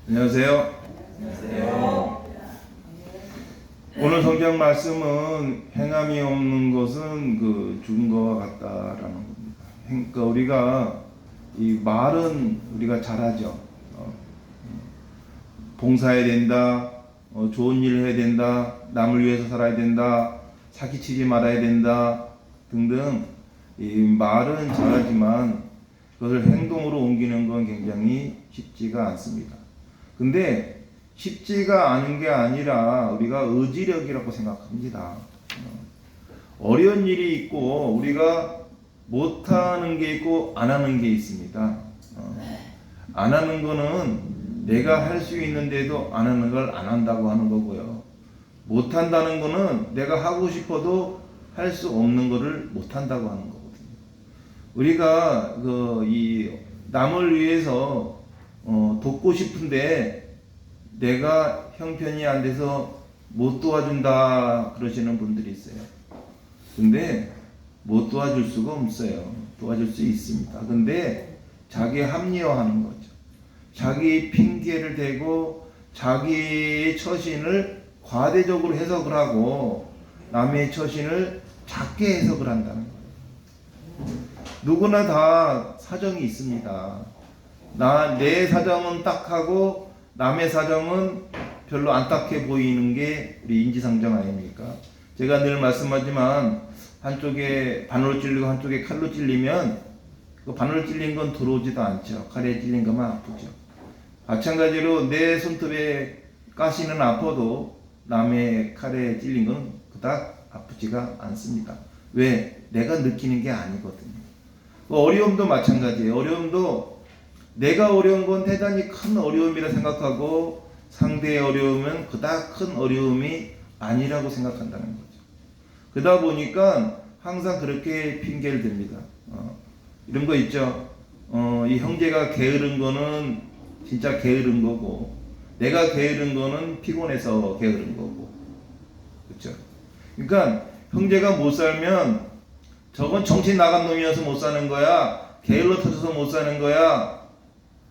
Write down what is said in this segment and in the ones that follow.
안녕하세요. 안녕하세요. 오늘 성경 말씀은 행함이 없는 것은 죽은 것과 같다라는 겁니다. 그러니까 우리가 이 말은 우리가 잘하죠. 봉사해야 된다, 좋은 일을 해야 된다, 남을 위해서 살아야 된다, 사기치지 말아야 된다 등등 이 말은 잘하지만 그것을 행동으로 옮기는 건 굉장히 쉽지가 않습니다. 근데 쉽지가 않은 게 아니라 우리가 의지력이라고 생각합니다. 어려운 일이 있고 우리가 못하는 게 있고 안 하는 게 있습니다. 안 하는 거는 내가 할 수 있는데도 안 하는 걸 안 한다고 하는 거고요. 못한다는 거는 내가 하고 싶어도 할 수 없는 거를 못한다고 하는 거거든요. 우리가 이 남을 위해서 돕고 싶은데 내가 형편이 안 돼서 못 도와준다 그러시는 분들이 있어요. 근데 못 도와줄 수가 없어요. 도와줄 수 있습니다. 근데 자기 합리화하는 거죠. 자기 핑계를 대고 자기의 처신을 과대적으로 해석을 하고 남의 처신을 작게 해석을 한다는 거예요. 누구나 다 사정이 있습니다. 내 사정은 딱하고 남의 사정은 별로 안 딱해 보이는 게 우리 인지상정 아닙니까? 제가 늘 말씀하지만 한쪽에 바늘로 찔리고 한쪽에 칼로 찔리면 그 바늘로 찔린 건 들어오지도 않죠. 칼에 찔린 것만 아프죠. 마찬가지로 내 손톱에 가시는 아파도 남의 칼에 찔린 건 그닥 아프지가 않습니다. 왜? 내가 느끼는 게 아니거든요. 어려움도 마찬가지예요. 어려움도 내가 어려운 건 대단히 큰 어려움이라 생각하고 상대의 어려움은 그닥 큰 어려움이 아니라고 생각한다는 거죠. 그러다 보니까 항상 그렇게 핑계를 댑니다. 이런 거 있죠. 이 형제가 게으른 거는 진짜 게으른 거고 내가 게으른 거는 피곤해서 게으른 거고 그렇죠. 그러니까 형제가 못 살면 저건 정신 나간 놈이어서 못 사는 거야. 게을러 터져서 못 사는 거야.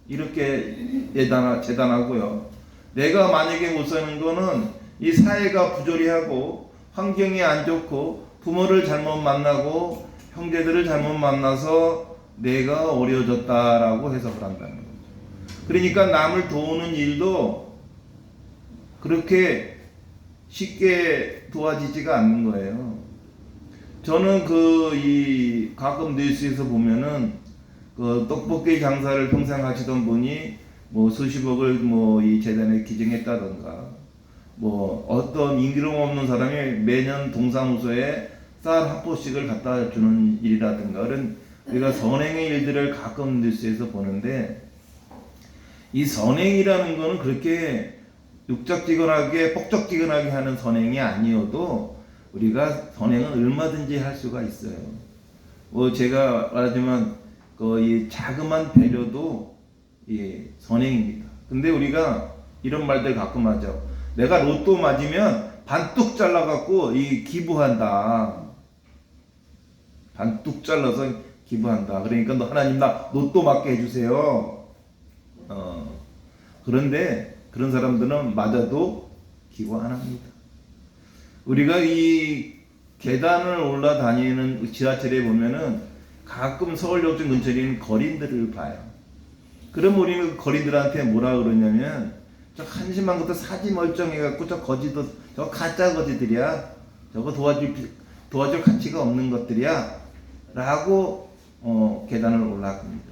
이렇게 재단하고요. 내가 만약에 못 사는 거는 이 사회가 부조리하고 환경이 안 좋고 부모를 잘못 만나고 형제들을 잘못 만나서 내가 어려워졌다라고 해석을 한다는 거죠. 그러니까 남을 도우는 일도 그렇게 쉽게 도와지지가 않는 거예요. 저는 가끔 뉴스에서 보면은 떡볶이 장사를 평생 하시던 분이 수십억을 이 재단에 기증했다던가 어떤 임기름 없는 사람이 매년 동사무소에 쌀 한 포씩을 갖다 주는 일이라든가 그런 우리가 선행의 일들을 가끔 뉴스에서 보는데 이 선행이라는 거는 그렇게 육적지근하게 뻑적지근하게 하는 선행이 아니어도 우리가 선행은 얼마든지 할 수가 있어요. 제가 말하지만 이 자그마한 배려도 선행입니다. 근데 우리가 이런 말들 가끔 하죠. 내가 로또 맞으면 반뚝 잘라갖고 기부한다. 반뚝 잘라서 기부한다. 그러니까 하나님 나 로또 맞게 해주세요. 그런데 그런 사람들은 맞아도 기부 안 합니다. 우리가 이 계단을 올라다니는 지하철에 보면은 가끔 서울역점 근처에 있는 거린들을 봐요. 그럼 우리는 거린들한테 뭐라 그러냐면 저 한심한 것도 사지 멀쩡해갖고 저 가짜 거지들이야. 저거 도와줄 가치가 없는 것들이야. 라고 계단을 올라갑니다.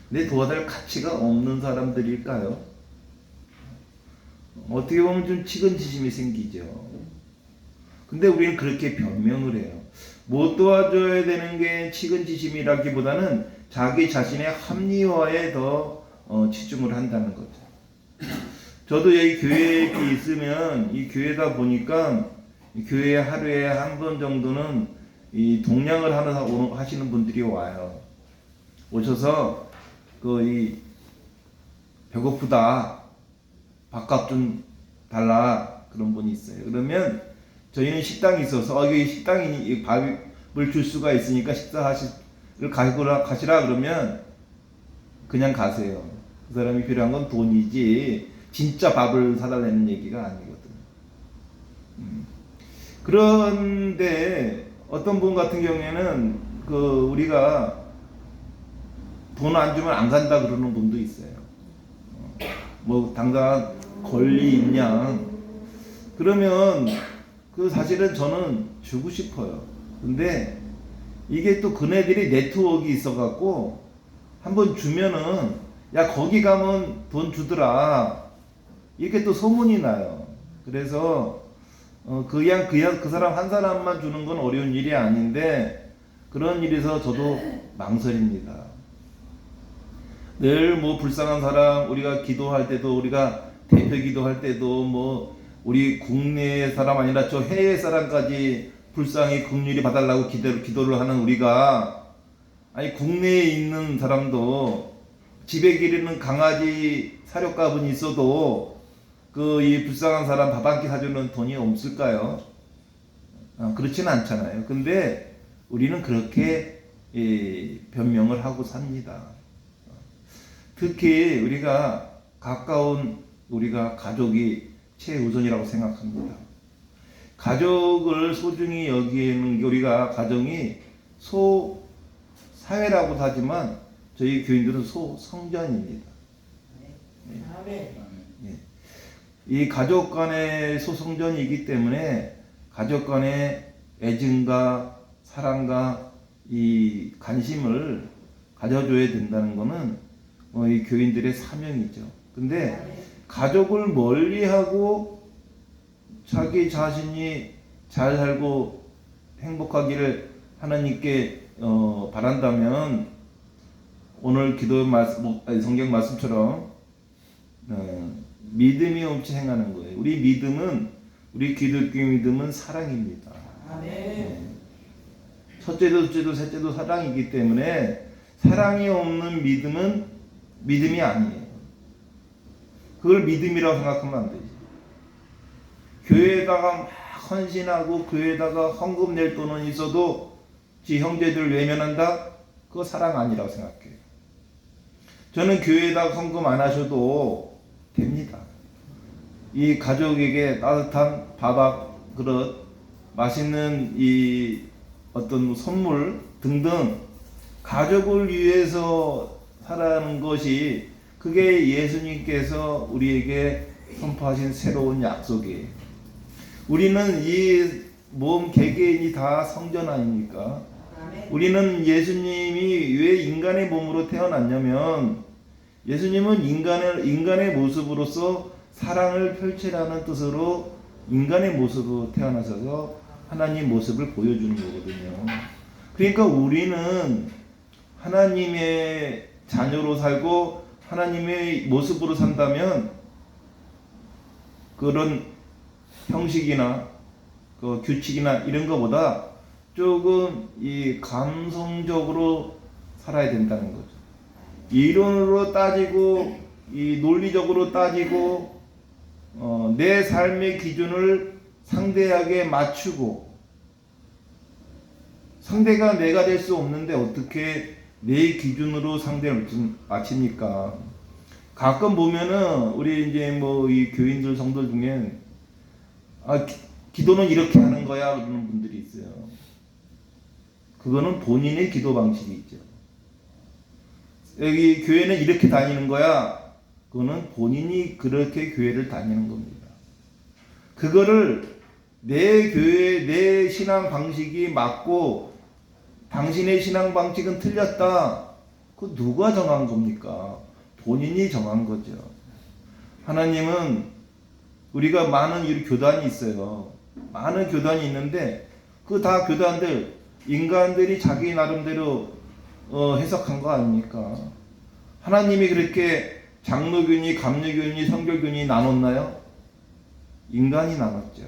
근데 도와줄 가치가 없는 사람들일까요? 어떻게 보면 좀 치근지심이 생기죠. 근데 우리는 그렇게 변명을 해요. 못 도와줘야 되는 게 치근지심이라기보다는 자기 자신의 합리화에 더 치중을 한다는 거죠. 저도 여기 교회에 있으면 이 교회다 보니까 이 교회에 하루에 한 번 정도는 이 동량을 하시는 분들이 와요. 오셔서 배고프다 밥값 좀 달라 그런 분이 있어요. 그러면 저희는 식당이 있어서 여기 식당이 밥을 줄 수가 있으니까 식사를 가시라 그러면 그냥 가세요. 그 사람이 필요한 건 돈이지 진짜 밥을 사달라는 얘기가 아니거든. 그런데 어떤 분 같은 경우에는 우리가 돈 안 주면 안 간다 그러는 분도 있어요. 뭐 당당한 권리 있냐? 그러면 사실은 저는 주고 싶어요. 근데 이게 또 그네들이 네트워크가 있어갖고 한번 주면은 야 거기 가면 돈 주더라 이렇게 또 소문이 나요. 그래서 그냥 그 사람 한 사람만 주는 건 어려운 일이 아닌데 그런 일에서 저도 망설입니다. 늘 뭐 불쌍한 사람 우리가 기도할 때도 우리가 대표 기도할 때도 뭐 우리 국내 사람 아니라 저 해외 사람까지 불쌍히 긍휼히 봐달라고 기도를 하는 우리가 아니 국내에 있는 사람도 집에 기르는 강아지 사료값은 있어도 이 불쌍한 사람 밥 한 끼 사주는 돈이 없을까요? 그렇지는 않잖아요. 근데 우리는 그렇게 변명을 하고 삽니다. 특히 우리가 가까운 우리가 가족이 최우선이라고 생각합니다. 가족을 소중히 여기는 우리가 가정이 소사회라고도 하지만 저희 교인들은 소성전입니다. 네. 이 가족 간의 소성전이기 때문에 가족 간의 애증과 사랑과 이 관심을 가져줘야 된다는 것은 이 교인들의 사명이죠. 근데 가족을 멀리하고 자기 자신이 잘 살고 행복하기를 하나님께 바란다면 오늘 성경 말씀처럼 믿음이 없이 행하는 거예요. 우리 믿음은 우리 기독교 믿음은 사랑입니다. 첫째도 둘째도 셋째도 사랑이기 때문에 사랑이 없는 믿음은 믿음이 아니에요. 그걸 믿음이라고 생각하면 안 되지. 교회에다가 막 헌신하고 교회에다가 헌금 낼 돈은 있어도 지 형제들을 외면한다? 그거 사랑 아니라고 생각해요. 저는 교회에다가 헌금 안 하셔도 됩니다. 이 가족에게 따뜻한 밥 한 그릇, 맛있는 이 어떤 선물 등등 가족을 위해서 살아가는 것이 그게 예수님께서 우리에게 선포하신 새로운 약속이에요. 우리는 이 몸 개개인이 다 성전 아닙니까? 우리는 예수님이 왜 인간의 몸으로 태어났냐면 예수님은 인간의 모습으로서 사랑을 펼치라는 뜻으로 인간의 모습으로 태어나셔서 하나님 모습을 보여주는 거거든요. 그러니까 우리는 하나님의 자녀로 살고 하나님의 모습으로 산다면 그런 형식이나 규칙이나 이런 것보다 조금 이 감성적으로 살아야 된다는 거죠. 이론으로 따지고 이 논리적으로 따지고 내 삶의 기준을 상대에게 맞추고 상대가 내가 될 수 없는데 어떻게 내 기준으로 상대를 맞춥니까? 가끔 보면은 우리 이제 뭐 이 교인들 성도 중에 기도는 이렇게 하는 거야 그러는 분들이 있어요. 그거는 본인의 기도 방식이 있죠. 여기 교회는 이렇게 다니는 거야. 그거는 본인이 그렇게 교회를 다니는 겁니다. 그거를 내 교회, 내 신앙 방식이 맞고 당신의 신앙 방식은 틀렸다. 그거 누가 정한 겁니까? 본인이 정한 거죠. 하나님은 우리가 많은 교단이 있어요. 많은 교단이 있는데 그 다 교단들 인간들이 자기 나름대로 해석한 거 아닙니까? 하나님이 그렇게 장로교니 감리교니 성결교니 나눴나요? 인간이 나눴죠.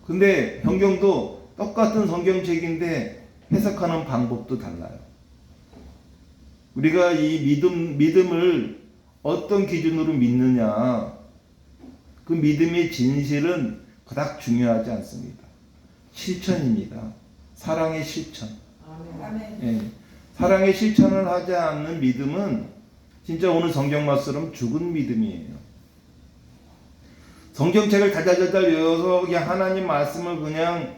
근데 성경도 똑같은 성경책인데 해석하는 방법도 달라요. 우리가 이 믿음을 어떤 기준으로 믿느냐, 그 믿음의 진실은 그닥 중요하지 않습니다. 실천입니다. 사랑의 실천. 아멘. 예. 사랑의 실천을 하지 않는 믿음은 진짜 오늘 성경 말씀은 죽은 믿음이에요. 성경책을 달달달달 외워서 그냥 하나님 말씀을 그냥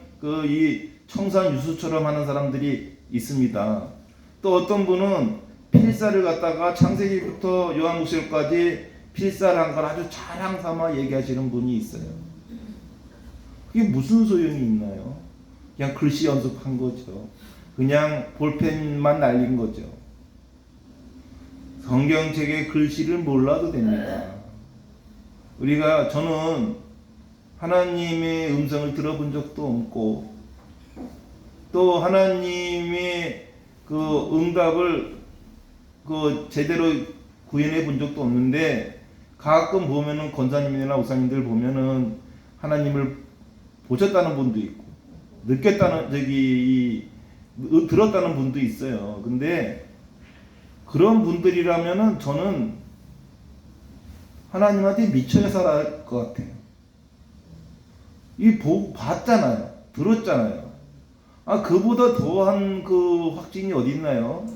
이 청산 유수처럼 하는 사람들이 있습니다. 또 어떤 분은 필사를 갖다가 창세기부터 요한복음까지 필사를 한 걸 아주 자랑 삼아 얘기하시는 분이 있어요. 그게 무슨 소용이 있나요? 그냥 글씨 연습한 거죠. 그냥 볼펜만 날린 거죠. 성경책의 글씨를 몰라도 됩니다. 저는 하나님의 음성을 들어본 적도 없고, 또 하나님의 그 응답을 제대로 구현해 본 적도 없는데, 가끔 보면은 권사님이나 목사님들 보면은 하나님을 보셨다는 분도 있고, 들었다는 분도 있어요. 근데 그런 분들이라면은 저는 하나님한테 미쳐야 살아야 것 같아요. 봤잖아요. 들었잖아요. 그보다 더한 그 확증이 어디 있나요?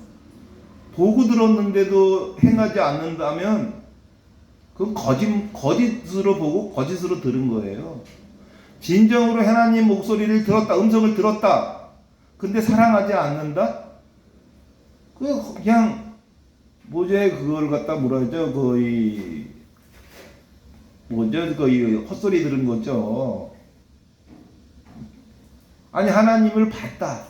보고 들었는데도 행하지 않는다면 그건 거짓으로 보고 거짓으로 들은 거예요. 진정으로 하나님 목소리를 들었다, 음성을 들었다. 근데 사랑하지 않는다? 그냥 그걸 갖다 거의 헛소리 들은 거죠. 아니, 하나님을 봤다.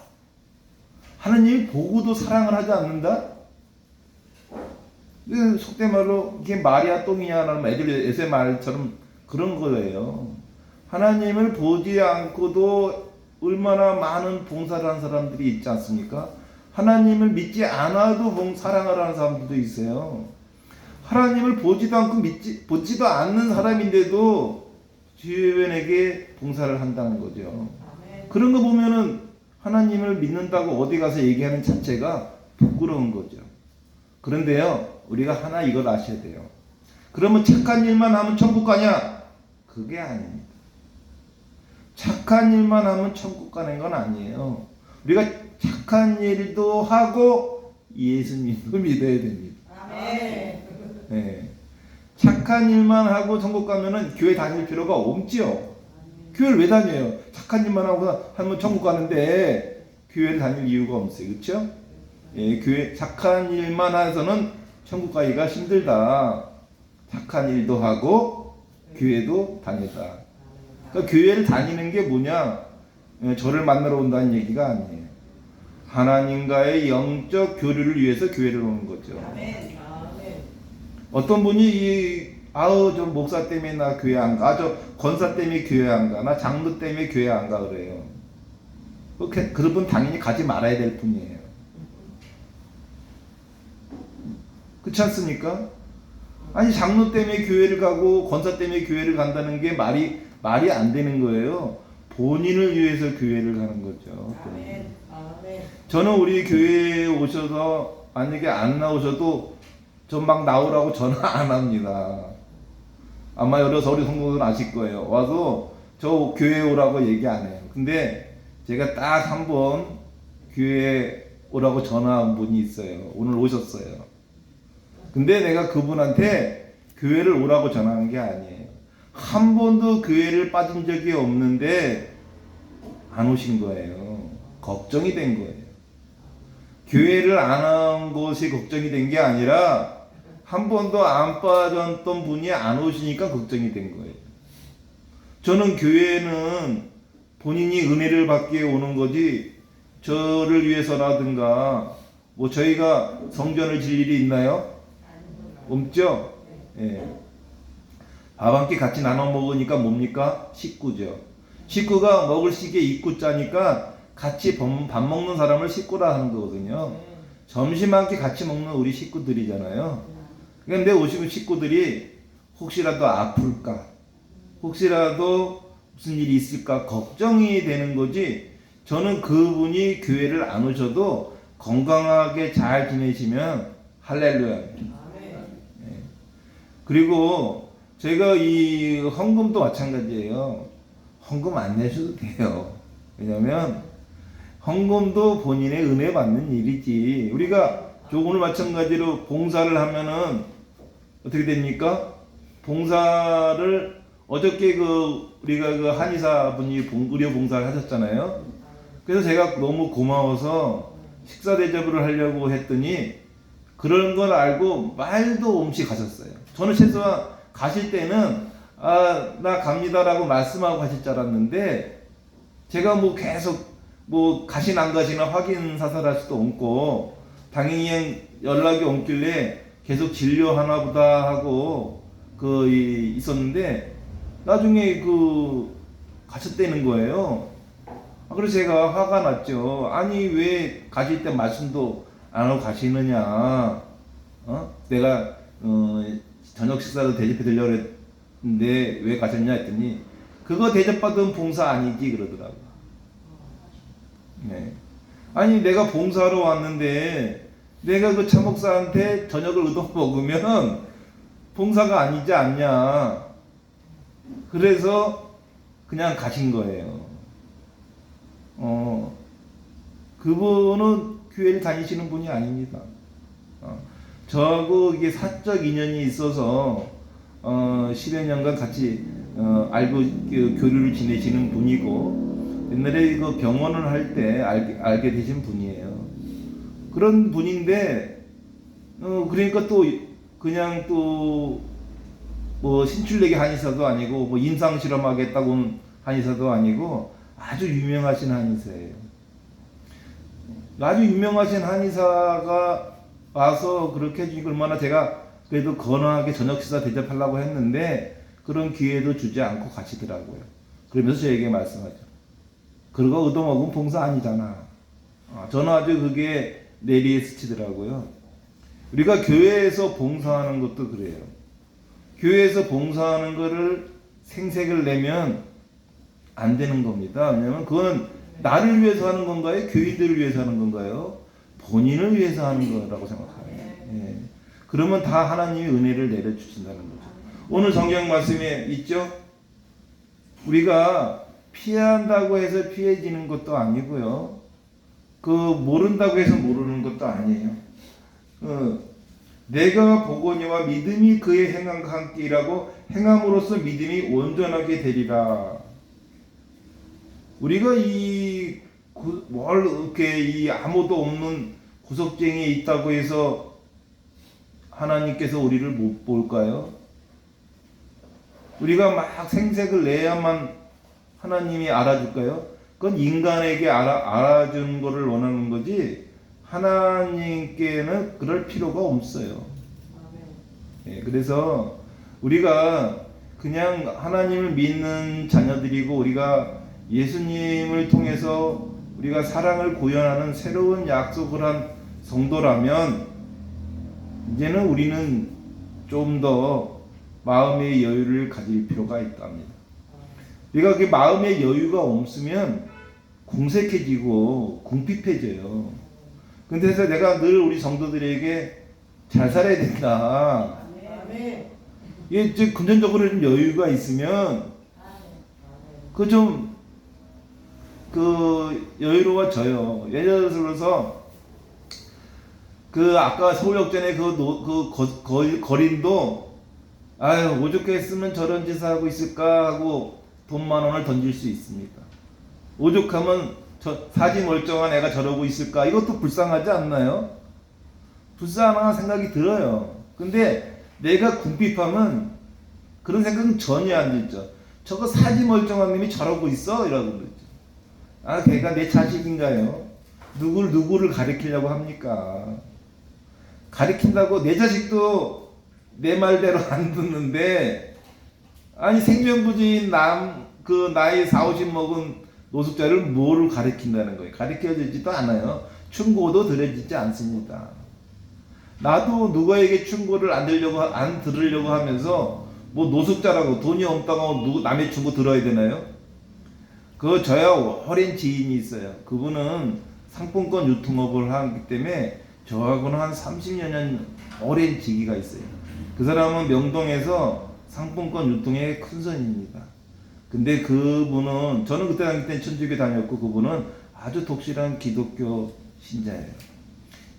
하나님이 보고도 사랑을 하지 않는다? 속된 말로 이게 말이야 똥이냐라는 애들 에세 말처럼 그런 거예요. 하나님을 보지 않고도 얼마나 많은 봉사를 하는 사람들이 있지 않습니까? 하나님을 믿지 않아도 사랑을 하는 사람들도 있어요. 하나님을 보지도 않고 보지도 않는 사람인데도 주변에게 봉사를 한다는 거죠. 그런 거 보면은 하나님을 믿는다고 어디 가서 얘기하는 자체가 부끄러운 거죠. 그런데요, 우리가 하나 이걸 아셔야 돼요. 그러면 착한 일만 하면 천국 가냐? 그게 아닙니다. 착한 일만 하면 천국 가는 건 아니에요. 우리가 착한 일도 하고 예수님도 믿어야 됩니다. 네. 착한 일만 하고 천국 가면은 교회 다닐 필요가 없지요. 교회를 왜 다녀요? 착한 일만 하고 하면 천국 가는데 교회를 다닐 이유가 없어요. 그렇죠? 교회 착한 일만 해서는 천국 가기가 힘들다. 착한 일도 하고 교회도 다니다. 그러니까 교회를 다니는 게 뭐냐? 저를 만나러 온다는 얘기가 아니에요. 하나님과의 영적 교류를 위해서 교회를 오는 거죠. 어떤 분이 저 목사 때문에 나 교회 안 가, 저 권사 때문에 교회 안 가, 나 장로 때문에 교회 안 가 그래요. 그분 당연히 가지 말아야 될 뿐이에요. 그렇지 않습니까? 아니, 장로 때문에 교회를 가고 권사 때문에 교회를 간다는 게 말이 안 되는 거예요. 본인을 위해서 교회를 가는 거죠. 저는 우리 교회에 오셔서 만약에 안 나오셔도 전 막 나오라고 전화 안 합니다. 아마 우리 성도들은 아실 거예요. 와서 저 교회에 오라고 얘기 안 해요. 근데 제가 딱 한 번 교회에 오라고 전화한 분이 있어요. 오늘 오셨어요. 근데 내가 그분한테 교회를 오라고 전화한 게 아니에요. 한 번도 교회를 빠진 적이 없는데 안 오신 거예요. 걱정이 된 거예요. 교회를 안 한 것이 걱정이 된 게 아니라 한 번도 안 빠졌던 분이 안 오시니까 걱정이 된 거예요. 저는 교회는 본인이 은혜를 받기 오는 거지 저를 위해서라든가 저희가 성전을 질 일이 있나요? 없죠? 예. 밥 한 끼 같이 나눠 먹으니까 뭡니까? 식구죠. 식구가 먹을 시기에 입구자니까 같이 밥 먹는 사람을 식구라 하는 거거든요. 점심 한 끼 같이 먹는 우리 식구들이잖아요. 그런데 오시는 식구들이 혹시라도 아플까? 혹시라도 무슨 일이 있을까? 걱정이 되는 거지. 저는 그분이 교회를 안 오셔도 건강하게 잘 지내시면 할렐루야. 그리고 제가 이 헌금도 마찬가지예요. 헌금 안 내셔도 돼요. 왜냐면 헌금도 본인의 은혜 받는 일이지. 우리가 저 오늘 마찬가지로 봉사를 하면은 어떻게 됩니까? 봉사를 어저께 우리가 한의사 분이 의료 봉사를 하셨잖아요. 그래서 제가 너무 고마워서 식사 대접을 하려고 했더니 그런 걸 알고 말도 없이 가셨어요. 저는 최소한 가실 때는 나 갑니다라고 말씀하고 가실 줄 알았는데 제가 계속 가시나 안 가시나 확인 사살할 수도 없고 당연히 연락이 옮길래 계속 진료하나 보다 하고 있었는데 나중에 가셨다는 거예요. 그래서 제가 화가 났죠. 아니 왜 가실 때 말씀도 안 하고 가시느냐. 내가 저녁 식사도 대접해 드리려고 했는데 왜 가셨냐 했더니 그거 대접받은 봉사 아니지 그러더라고. 네. 아니 내가 봉사하러 왔는데 내가 그 차목사한테 저녁을 얻어 먹으면 봉사가 아니지 않냐. 그래서 그냥 가신 거예요. 그분은 교회를 다니시는 분이 아닙니다. 저하고 이게 사적 인연이 있어서 10여 년간 같이 알고 교류를 지내시는 분이고 옛날에 병원을 할 때 알게 되신 분이에요. 그런 분인데 그러니까 또 그냥 신출내기 한의사도 아니고 임상 실험하겠다고 온 한의사도 아니고 아주 유명하신 한의사예요. 아주 유명하신 한의사가 와서 그렇게 해주니까 얼마나 제가 그래도 건강하게 저녁 식사 대접하려고 했는데 그런 기회도 주지 않고 가시더라고요. 그러면서 저에게 말씀하죠. 그거 얻어먹으면 봉사 아니잖아. 저는 아주 그게 내리에 스치더라고요. 우리가 교회에서 봉사하는 것도 그래요. 교회에서 봉사하는 거를 생색을 내면 안 되는 겁니다. 왜냐면 그건 나를 위해서 하는 건가요? 교인들을 위해서 하는 건가요? 본인을 위해서 하는 거라고 생각해요. 예. 그러면 다 하나님이 은혜를 내려주신다는 거죠. 오늘 성경 말씀에 있죠? 우리가 피한다고 해서 피해지는 것도 아니고요. 모른다고 해서 모르는 것도 아니에요. 내가 보거니와 믿음이 그의 행함과 함께 일하고 행함으로써 믿음이 온전하게 되리라. 우리가 이렇게 아무도 없는 구석쟁이에 있다고 해서 하나님께서 우리를 못 볼까요? 우리가 막 생색을 내야만 하나님이 알아줄까요? 그건 인간에게 알아주는 것을 원하는 거지 하나님께는 그럴 필요가 없어요. 예, 그래서 우리가 그냥 하나님을 믿는 자녀들이고 우리가 예수님을 통해서 우리가 사랑을 구현하는 새로운 약속을 한 성도라면 이제는 우리는 좀 더 마음의 여유를 가질 필요가 있답니다. 우리가 그 마음의 여유가 없으면 궁색해지고 궁핍해져요. 그래서 내가 늘 우리 성도들에게 잘 살아야 된다. 이게 금전적으로 좀 여유가 있으면 여유로워져요. 예를 들어서 아까 서울역전에 거린도 오죽게 했으면 저런 짓을 하고 있을까 하고 돈 10,000원을 던질 수 있습니다. 오죽하면 사지 멀쩡한 애가 저러고 있을까? 이것도 불쌍하지 않나요? 불쌍한 생각이 들어요. 근데 내가 궁핍하면 그런 생각은 전혀 안 들죠. 저거 사지 멀쩡한 놈이 저러고 있어? 이라고 그러죠. 걔가 내 자식인가요? 누구를 가리키려고 합니까? 가리킨다고 내 자식도 내 말대로 안 듣는데 생명부지인 나이 40, 50 먹은 노숙자를 뭐를 가리킨다는 거예요. 가리켜주지도 않아요. 충고도 들어지지 않습니다. 나도 누구에게 충고를 안 들으려고 하면서 노숙자라고 돈이 없다고 남의 충고 들어야 되나요? 저야 어린 지인이 있어요. 그분은 상품권 유통업을 하기 때문에 저하고는 한 30여 년 오랜 지기가 있어요. 그 사람은 명동에서 상품권 유통의 큰 선입니다. 근데 그분은 저는 그때 다닐 때 천주교 다녔고 그분은 아주 독실한 기독교 신자예요.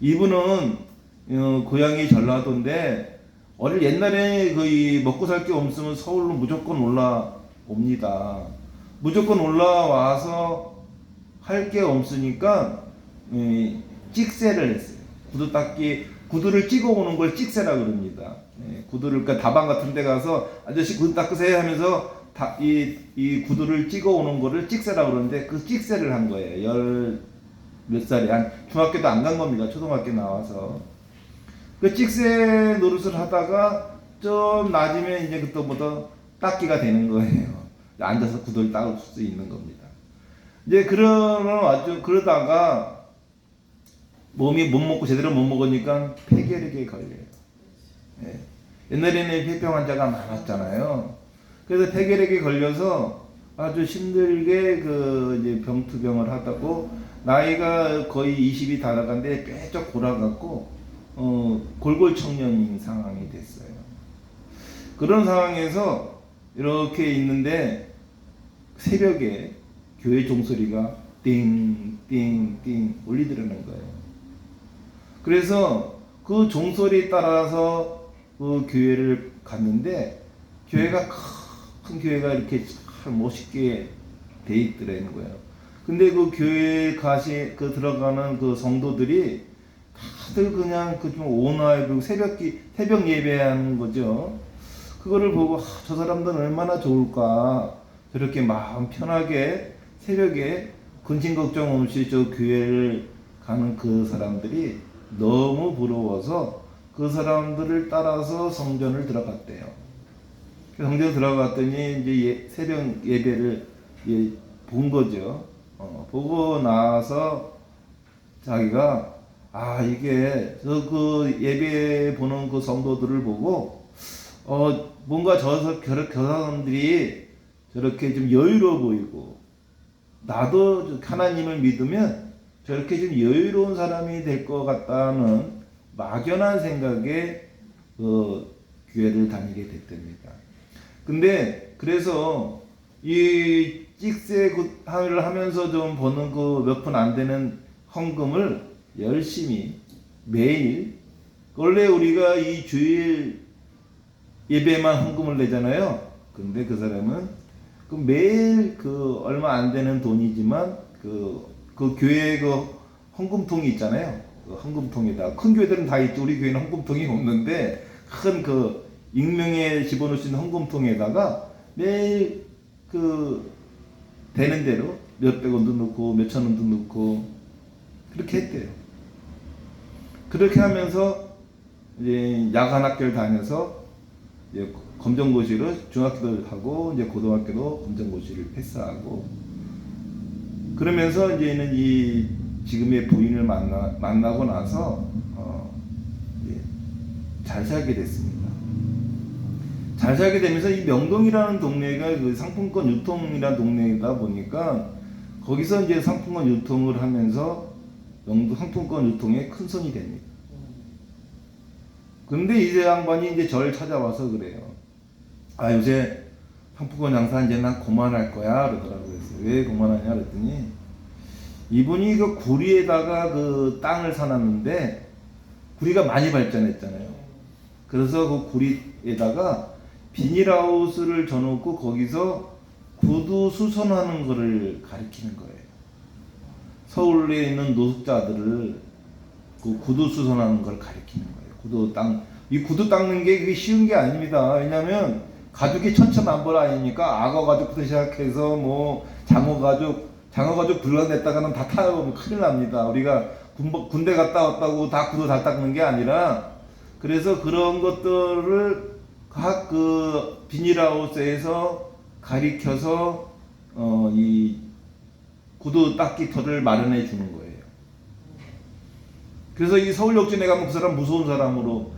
이분은 고향이 전라도인데 옛날에 거의 먹고 살 게 없으면 서울로 무조건 올라옵니다. 무조건 올라와서 할 게 없으니까 찍새를 했어요. 구두를 찍어 오는 걸 찍새라 그럽니다. 구두를, 그러니까 다방 같은 데 가서 아저씨 구두 닦으세요 하면서 이 구두를 찍어 오는 거를 찍새라 그러는데 그 찍새를 한 거예요. 몇 살에, 한 중학교도 안 간 겁니다. 초등학교 나와서. 그 찍새 노릇을 하다가 좀 낮으면 이제 그때부터 닦기가 되는 거예요. 앉아서 구두를 닦을 수 있는 겁니다. 이제 그러다가 몸이 못 먹고 제대로 못 먹으니까 폐결핵에 걸려요. 예. 옛날에는 폐병 환자가 많았잖아요. 그래서 폐결핵에 걸려서 아주 힘들게 이제 병투병을 하다고 나이가 거의 20이 다 나간데 뼈쩍 골아갖고 골골청년인 상황이 됐어요. 그런 상황에서 이렇게 있는데 새벽에 교회 종소리가 띵띵띵 울리더라는 거예요. 그래서 그 종소리 따라서 그 교회를 갔는데 교회가 큰 교회가 이렇게 참 멋있게 돼 있더라는 거예요. 근데 그 교회에 들어가는 그 성도들이 다들 그냥 좀 온화해 보이고 새벽 예배하는 거죠. 그거를 보고 저 사람들은 얼마나 좋을까. 저렇게 마음 편하게 새벽에 근심 걱정 없이 저 교회를 가는 그 사람들이 너무 부러워서 그 사람들을 따라서 성전을 들어갔대요. 성전 들어갔더니 이제 새벽 예배를 본 거죠. 보고 나서 자기가 이게 그 예배 보는 그 성도들을 보고 뭔가 저 사람들이 저렇게 좀 여유로워 보이고 나도 하나님을 믿으면 저렇게 좀 여유로운 사람이 될 것 같다는 막연한 생각에 교회를 다니게 됐답니다. 근데 그래서 이 찍새를 하면서 좀 버는 그 몇 푼 안 되는 헌금을 열심히 매일, 원래 우리가 이 주일 예배만 헌금을 내잖아요. 근데 그 사람은 매일 얼마 안 되는 돈이지만 그 교회 헌금통이 있잖아요. 그 헌금통에다, 큰 교회들은 다 있죠. 우리 교회는 헌금통이 없는데 큰 익명에 집어넣을 수 있는 헌금통에다가 매일 되는 대로 몇백 원도 넣고 몇천 원도 넣고 그렇게 했대요. 그렇게 하면서 이제 야간 학교를 다녀서 이제 검정고시를 중학교도 하고 이제 고등학교도 검정고시를 패스하고 그러면서 이제는 이 지금의 부인을 만나고 나서 잘 살게 됐습니다. 잘 살게 되면서 이 명동이라는 동네가 그 상품권 유통이라는 동네이다 보니까 거기서 이제 상품권 유통을 하면서 명동 상품권 유통에 큰 손이 됩니다. 근데 이제 양반이 이제 저를 찾아와서 그래요. 요새 상품권 장사 이제 난 그만할 거야 그러더라고요. 왜 그만하냐 그랬더니 이분이 그 구리에다가 그 땅을 사놨는데 구리가 많이 발전했잖아요. 그래서 그 구리에다가 비닐하우스를 져놓고 거기서 구두 수선하는 거를 가르치는 거예요. 서울에 있는 노숙자들을 그 구두 수선하는 걸 가르치는 거예요. 이 구두 닦는 게 그게 쉬운 게 아닙니다. 왜냐면 가죽이 천차만별 아닙니까? 악어 가죽부터 시작해서 뭐 장어 가죽 불러냈다가는 다 타보면 큰일 납니다. 우리가 군대 갔다 왔다고 다 구두 다 닦는 게 아니라 그래서 그런 것들을 각 비닐하우스에서 가리켜서 이 구두 닦기 터를 마련해 주는 거예요. 그래서 이 서울역전에 가면 그 사람 무서운 사람으로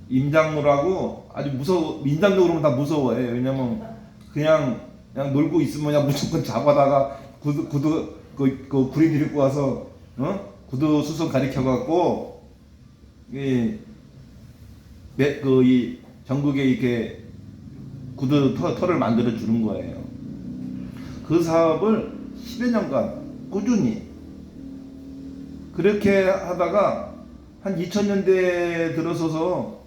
임장로라고 아주 임장로 그러면 다 무서워해요. 왜냐면 그냥 놀고 있으면 그냥 무조건 잡아다가 구두 구리 들고 와서 구두 수선 가리켜 갖고 이 전국에 이렇게 구두 털을 만들어 주는 거예요. 그 사업을 10여 년간 꾸준히 그렇게 하다가 한 2000년대 들어서서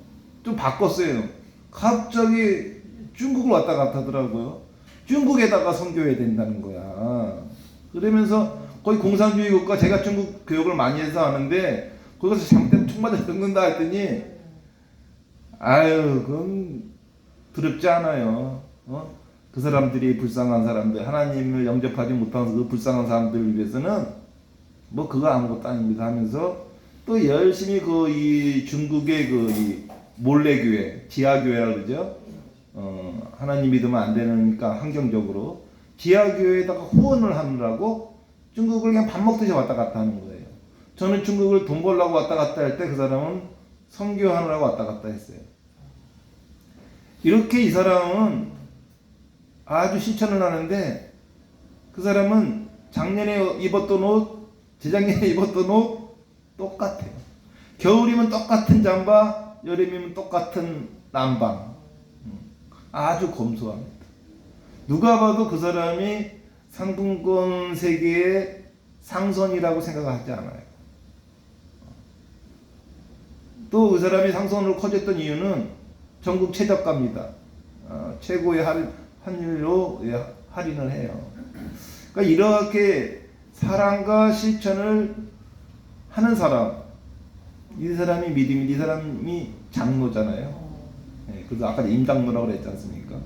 좀 바꿨어요. 갑자기 중국을 왔다 갔다 하더라고요. 중국에다가 선교해야 된다는 거야. 그러면서 거의 공산주의 국가, 제가 중국 교육을 많이 해서 아는데 거기서 잘못되면 총 맞아 죽는다 했더니 아유 그건 두렵지 않아요. 그 사람들이 불쌍한 사람들, 하나님을 영접하지 못한 그 불쌍한 사람들을 위해서는 뭐 그거 아무것도 아닙니다 하면서 또 열심히 그 이 중국의 그 이 몰래교회, 지하교회라 그러죠. 하나님 믿으면 안 되니까 환경적으로 지하교회에다가 후원을 하느라고 중국을 그냥 밥 먹듯이 왔다 갔다 하는 거예요. 저는 중국을 돈 벌려고 왔다 갔다 할 때 그 사람은 선교하느라고 왔다 갔다 했어요. 이렇게 이 사람은 아주 실천을 하는데 그 사람은 작년에 입었던 옷, 재작년에 입었던 옷 똑같아요. 겨울이면 똑같은 잠바, 여름이면 똑같은 남방. 아주 검소합니다. 누가 봐도 그 사람이 상품권 세계의 상선이라고 생각하지 않아요. 또 그 사람이 상선으로 커졌던 이유는 전국 최저가입니다. 최고의 환율로 할인을 해요. 그러니까 이렇게 사랑과 실천을 하는 사람, 이 사람이 믿음이, 이 사람이 장로잖아요. 네, 그래서 아까 임장로라고 그랬지 않습니까?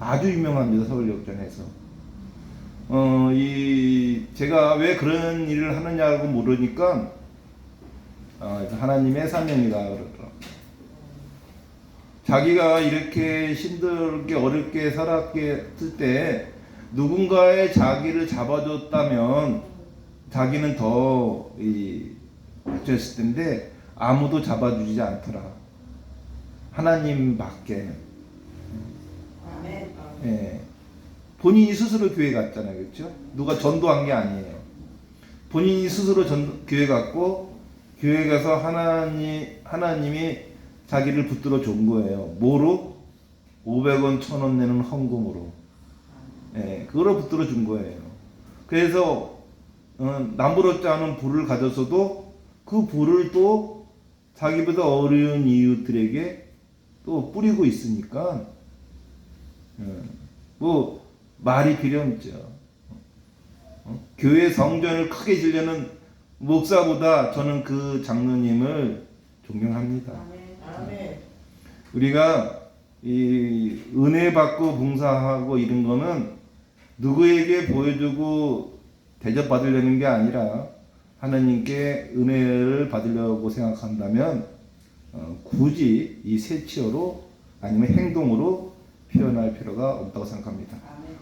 아주 유명합니다. 서울역전에서. 제가 왜 그런 일을 하느냐고 물으니까 하나님의 사명이다 그러더라고요. 자기가 이렇게 힘들게 어렵게 살았을 때 누군가의 자기를 잡아줬다면 자기는 더 박혔을 텐데 아무도 잡아주지 않더라. 하나님밖에. 예. 본인이 스스로 교회 갔잖아요, 그렇죠? 누가 전도한 게 아니에요. 본인이 스스로 교회 갔고 교회 가서 하나님이 자기를 붙들어 준 거예요. 뭐로? 500원, 1000원 내는 헌금으로. 예, 그거로 붙들어 준 거예요. 그래서 남부럽지 않은 부를 가졌어도 그 부를 또 자기보다 어려운 이웃들에게 또 뿌리고 있으니까 뭐 말이 필요 없죠. 교회 성전을 크게 지려는 목사보다 저는 그 장로님을 존경합니다. 아멘. 우리가 이 은혜 받고 봉사하고 이런 거는 누구에게 보여주고 대접받으려는 게 아니라 하나님께 은혜를 받으려고 생각한다면 굳이 이 세치어로 아니면 행동으로 표현할 필요가 없다고 생각합니다.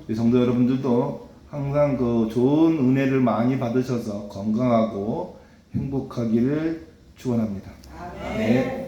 우리 성도 여러분들도 항상 그 좋은 은혜를 많이 받으셔서 건강하고 행복하기를 축원합니다. 아멘. 네.